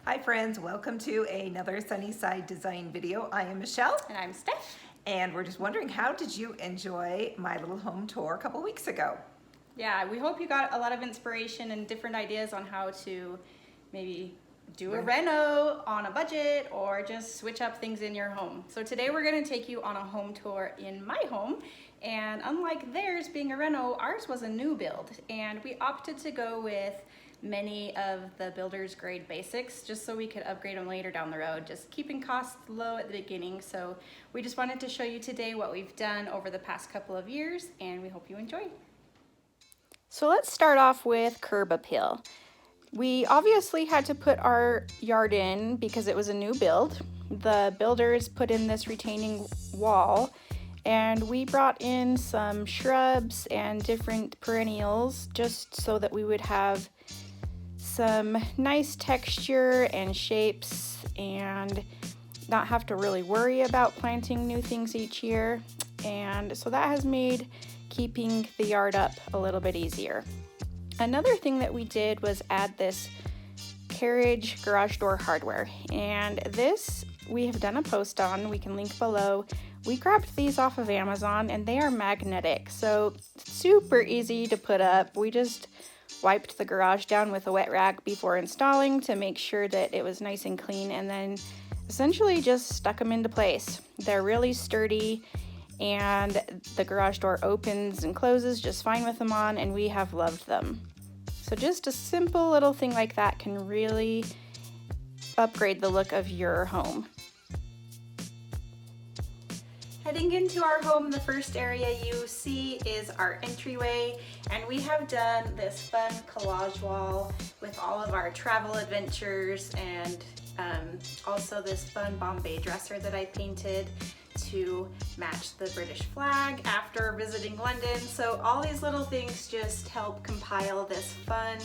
Hi friends, welcome to another Sunnyside Design video. I am Michelle. And I'm Steph. And we're just wondering, how did you enjoy my little home tour a couple weeks ago? Yeah, we hope you got a lot of inspiration and different ideas on how to maybe do a reno on a budget or just switch up things in your home. So today we're going to take you on a home tour in my home. And unlike theirs being a reno, ours was a new build. And we opted to go with many of the builder's grade basics just so we could upgrade them later down the road, just keeping costs low at the beginning. So we just wanted to show you today what we've done over the past couple of years, and we hope you enjoy. So let's start off with curb appeal. We obviously had to put our yard in because it was a new build. The builders put in this retaining wall, and we brought in some shrubs and different perennials just so that we would have some nice texture and shapes and not have to really worry about planting new things each year. And so that has made keeping the yard up a little bit easier. Another thing that we did was add this carriage garage door hardware, and this we have done a post on. We can link below. We grabbed these off of Amazon and they are magnetic, so super easy to put up. We just wiped the garage down with a wet rag before installing to make sure that it was nice and clean, and then essentially just stuck them into place. They're really sturdy and the garage door opens and closes just fine with them on, and we have loved them. So just a simple little thing like that can really upgrade the look of your home. Heading into our home, the first area you see is our entryway, and we have done this fun collage wall with all of our travel adventures, and also this fun Bombay dresser that I painted to match the British flag after visiting London. So all these little things just help compile this fun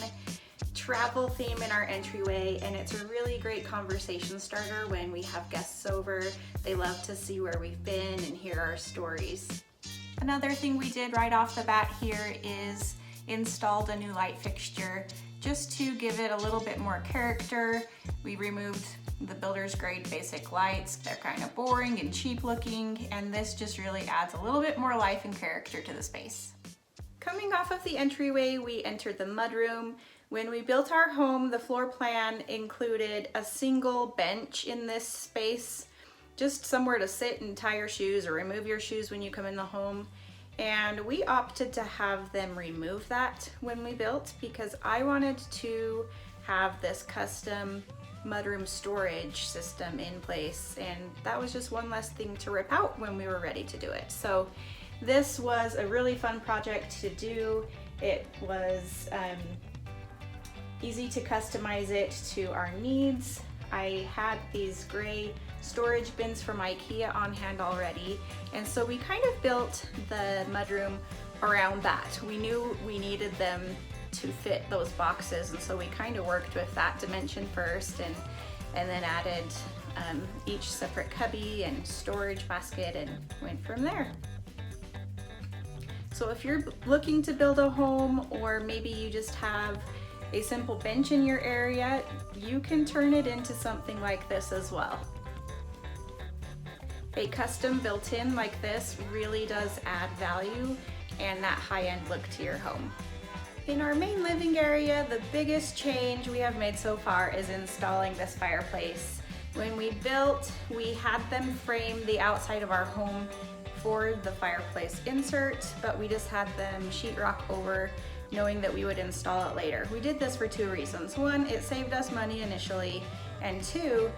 travel theme in our entryway, and it's a really great conversation starter when we have guests over. They love to see where we've been and hear our stories. Another thing we did right off the bat here is installed a new light fixture just to give it a little bit more character. We removed the builder's grade basic lights. They're kind of boring and cheap looking, and this just really adds a little bit more life and character to the space. Coming off of the entryway, we entered the mudroom. When we built our home, the floor plan included a single bench in this space, just somewhere to sit and tie your shoes or remove your shoes when you come in the home. And we opted to have them remove that when we built because I wanted to have this custom mudroom storage system in place, and that was just one less thing to rip out when we were ready to do it. So this was a really fun project to do. It was easy to customize it to our needs. I had these gray storage bins from IKEA on hand already, and so we kind of built the mudroom around that. We knew we needed them to fit those boxes, and so we kind of worked with that dimension first, and then added each separate cubby and storage basket and went from there. So if you're looking to build a home, or maybe you just have a simple bench in your area, you can turn it into something like this as well. A custom built-in like this really does add value and that high-end look to your home. In our main living area, the biggest change we have made so far is installing this fireplace. When we built, we had them frame the outside of our home for the fireplace insert, but we just had them sheetrock over, knowing that we would install it later. We did this for two reasons. One, it saved us money initially, and two,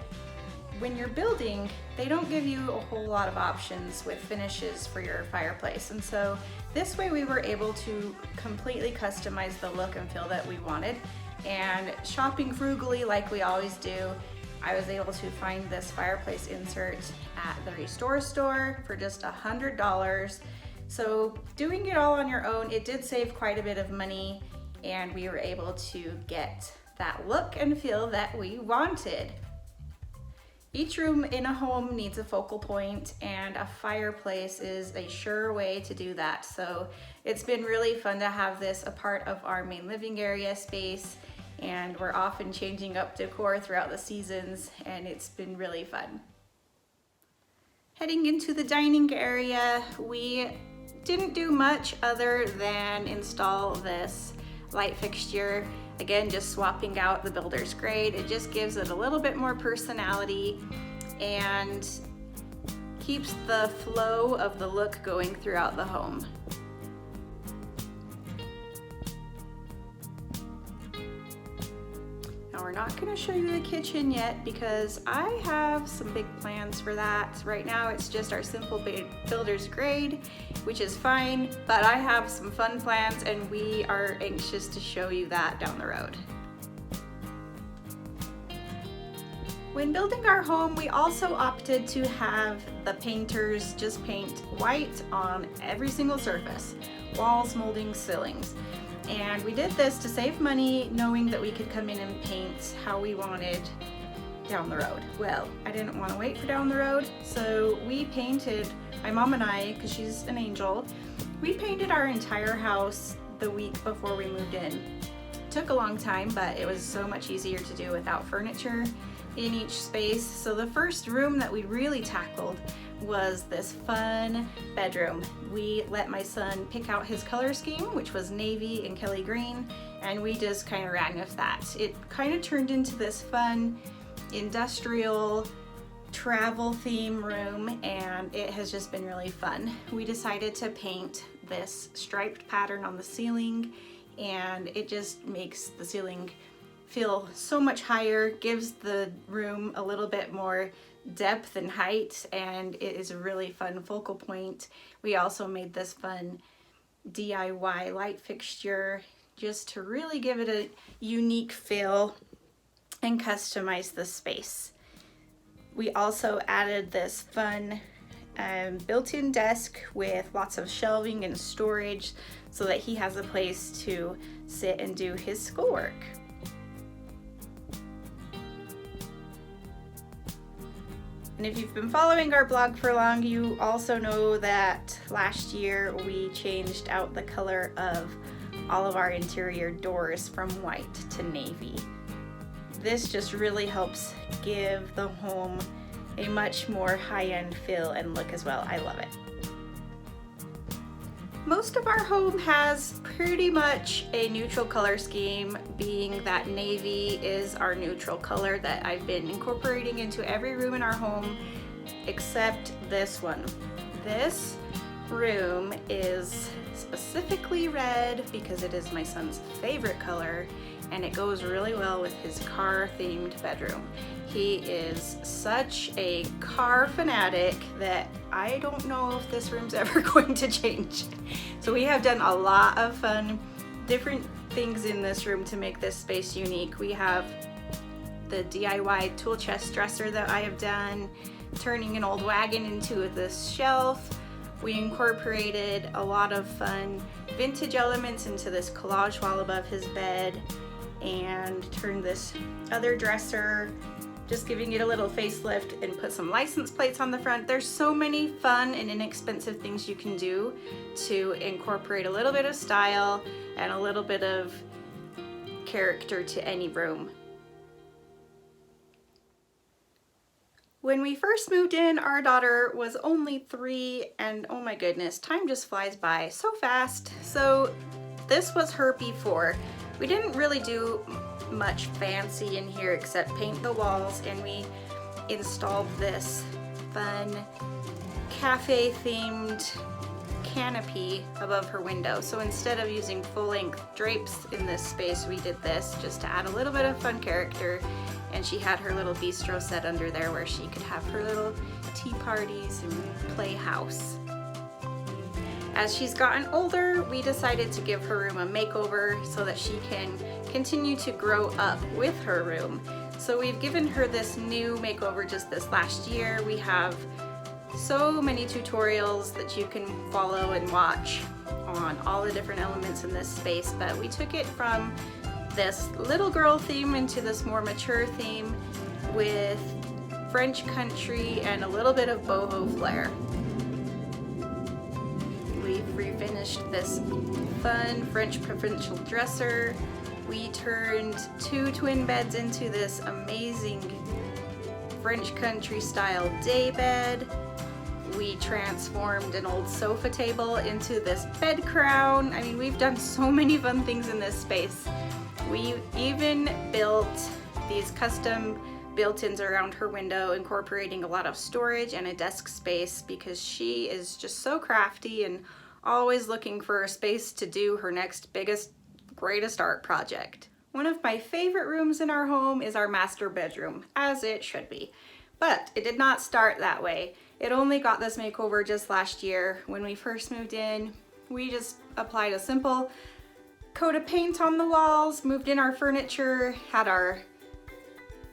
when you're building, they don't give you a whole lot of options with finishes for your fireplace, and so this way we were able to completely customize the look and feel that we wanted. And shopping frugally like we always do, I was able to find this fireplace insert at the Restore store for just $100. So doing it all on your own, it did save quite a bit of money, and we were able to get that look and feel that we wanted. Each room in a home needs a focal point, and a fireplace is a sure way to do that. So it's been really fun to have this a part of our main living area space, and we're often changing up decor throughout the seasons, and it's been really fun. Heading into the dining area, we didn't do much other than install this light fixture. Again, just swapping out the builder's grade. It just gives it a little bit more personality and keeps the flow of the look going throughout the home. Now we're not going to show you the kitchen yet because I have some big plans for that. Right now it's just our simple builder's grade, which is fine, but I have some fun plans and we are anxious to show you that down the road. When building our home, we also opted to have the painters just paint white on every single surface, walls, moldings, ceilings. And we did this to save money, knowing that we could come in and paint how we wanted down the road. Well, I didn't want to wait for down the road, so we painted, my mom and I, because she's an angel, we painted our entire house the week before we moved in. It took a long time, but it was so much easier to do without furniture in each space. So the first room that we really tackled was this fun bedroom. We let my son pick out his color scheme, which was navy and Kelly green, and we just kind of ran with that. It kind of turned into this fun industrial travel theme room, and it has just been really fun. We decided to paint this striped pattern on the ceiling, and it just makes the ceiling feel so much higher, gives the room a little bit more depth and height, and it is a really fun focal point. We also made this fun DIY light fixture just to really give it a unique feel and customize the space. We also added this fun built-in desk with lots of shelving and storage so that he has a place to sit and do his schoolwork. And if you've been following our blog for long, you also know that last year we changed out the color of all of our interior doors from white to navy. This just really helps give the home a much more high-end feel and look as well. I love it. Most of our home has pretty much a neutral color scheme, being that navy is our neutral color that I've been incorporating into every room in our home except this one. This room is specifically red because it is my son's favorite color, and it goes really well with his car themed bedroom. He is such a car fanatic that I don't know if this room's ever going to change. So we have done a lot of fun, different things in this room to make this space unique. We have the DIY tool chest dresser that I have done, turning an old wagon into this shelf. We incorporated a lot of fun vintage elements into this collage wall above his bed, and turned this other dresser, just giving it a little facelift, and put some license plates on the front. There's so many fun and inexpensive things you can do to incorporate a little bit of style and a little bit of character to any room. When we first moved in, our daughter was only 3, and oh my goodness, time just flies by so fast. So this was her before. We didn't really do much fancy in here except paint the walls, and we installed this fun cafe themed canopy above her window. So instead of using full-length drapes in this space, we did this just to add a little bit of fun character, and she had her little bistro set under there where she could have her little tea parties and play house. As she's gotten older, we decided to give her room a makeover so that she can continue to grow up with her room. So we've given her this new makeover just this last year. We have so many tutorials that you can follow and watch on all the different elements in this space, but we took it from this little girl theme into this more mature theme with French country and a little bit of boho flair. We've refinished this fun French provincial dresser We turned 2 twin beds into this amazing French country style day bed. We transformed an old sofa table into this bed crown. I mean, we've done so many fun things in this space. We even built these custom built-ins around her window, incorporating a lot of storage and a desk space because she is just so crafty and always looking for a space to do her next biggest, greatest art project. One of my favorite rooms in our home is our master bedroom, as it should be. But it did not start that way. It only got this makeover just last year. When we first moved in, we just applied a simple coat of paint on the walls, moved in our furniture, had our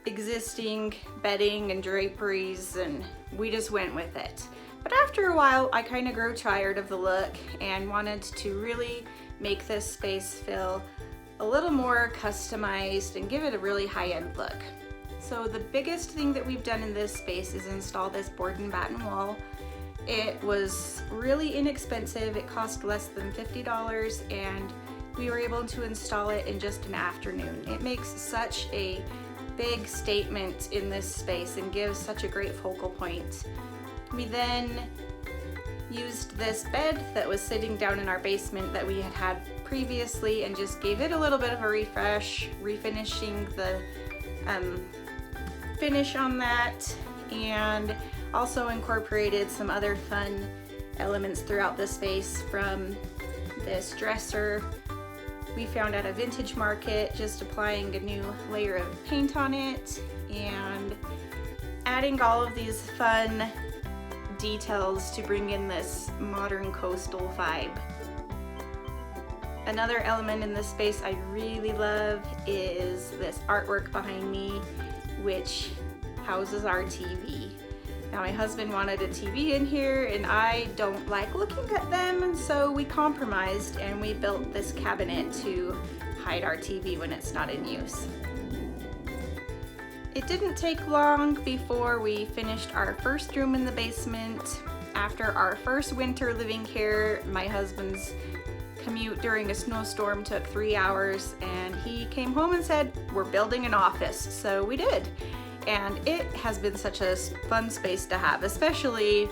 existing bedding and draperies, and we just went with it. But after a while, I kind of grew tired of the look and wanted to really make this space feel a little more customized and give it a really high-end look. So the biggest thing that we've done in this space is install this board and batten wall. It was really inexpensive. It cost less than $50 and we were able to install it in just an afternoon. It makes such a big statement in this space and gives such a great focal point. We then used this bed that was sitting down in our basement that we had had previously and just gave it a little bit of a refresh, refinishing the finish on that, and also incorporated some other fun elements throughout the space, from this dresser we found at a vintage market, just applying a new layer of paint on it and adding all of these fun details to bring in this modern coastal vibe. Another element in this space I really love is this artwork behind me, which houses our TV. Now my husband wanted a TV in here and I don't like looking at them, so we compromised and we built this cabinet to hide our TV when it's not in use. It didn't take long before we finished our first room in the basement. After our first winter living here, my husband's commute during a snowstorm took 3 hours and he came home and said, "We're building an office." So we did. And it has been such a fun space to have, especially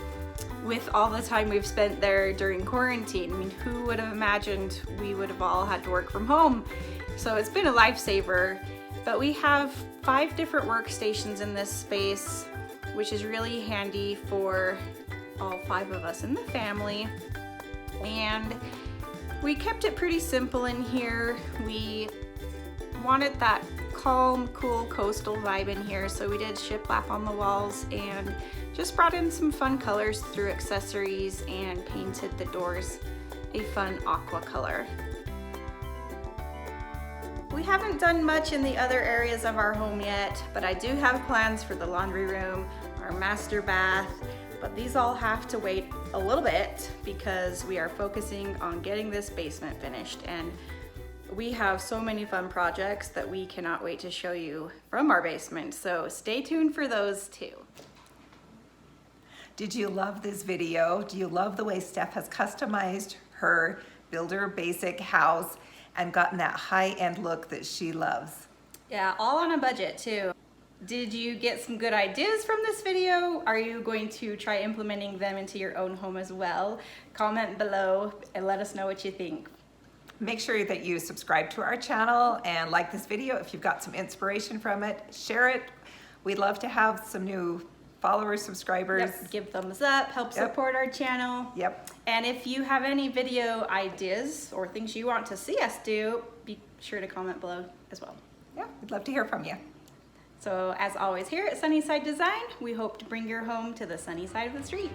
with all the time we've spent there during quarantine. I mean, who would have imagined we would have all had to work from home? So it's been a lifesaver. But we have 5 different workstations in this space, which is really handy for all 5 of us in the family. And we kept it pretty simple in here. We wanted that calm, cool coastal vibe in here, so we did shiplap on the walls and just brought in some fun colors through accessories and painted the doors a fun aqua color. We haven't done much in the other areas of our home yet, but I do have plans for the laundry room, our master bath, but these all have to wait a little bit because we are focusing on getting this basement finished, and we have so many fun projects that we cannot wait to show you from our basement, so stay tuned for those too. Did you love this video? Do you love the way Steph has customized her builder basic house and gotten that high-end look that she loves? Yeah, all on a budget too. Did you get some good ideas from this video? Are you going to try implementing them into your own home as well? Comment below and let us know what you think. Make sure that you subscribe to our channel and like this video if you've got some inspiration from it. Share it. We'd love to have some new followers, subscribers. Yep, give thumbs up, help support our channel. Yep. And if you have any video ideas or things you want to see us do, be sure to comment below as well. Yeah, we'd love to hear from you. So as always here at Sunnyside Design, we hope to bring your home to the sunny side of the street.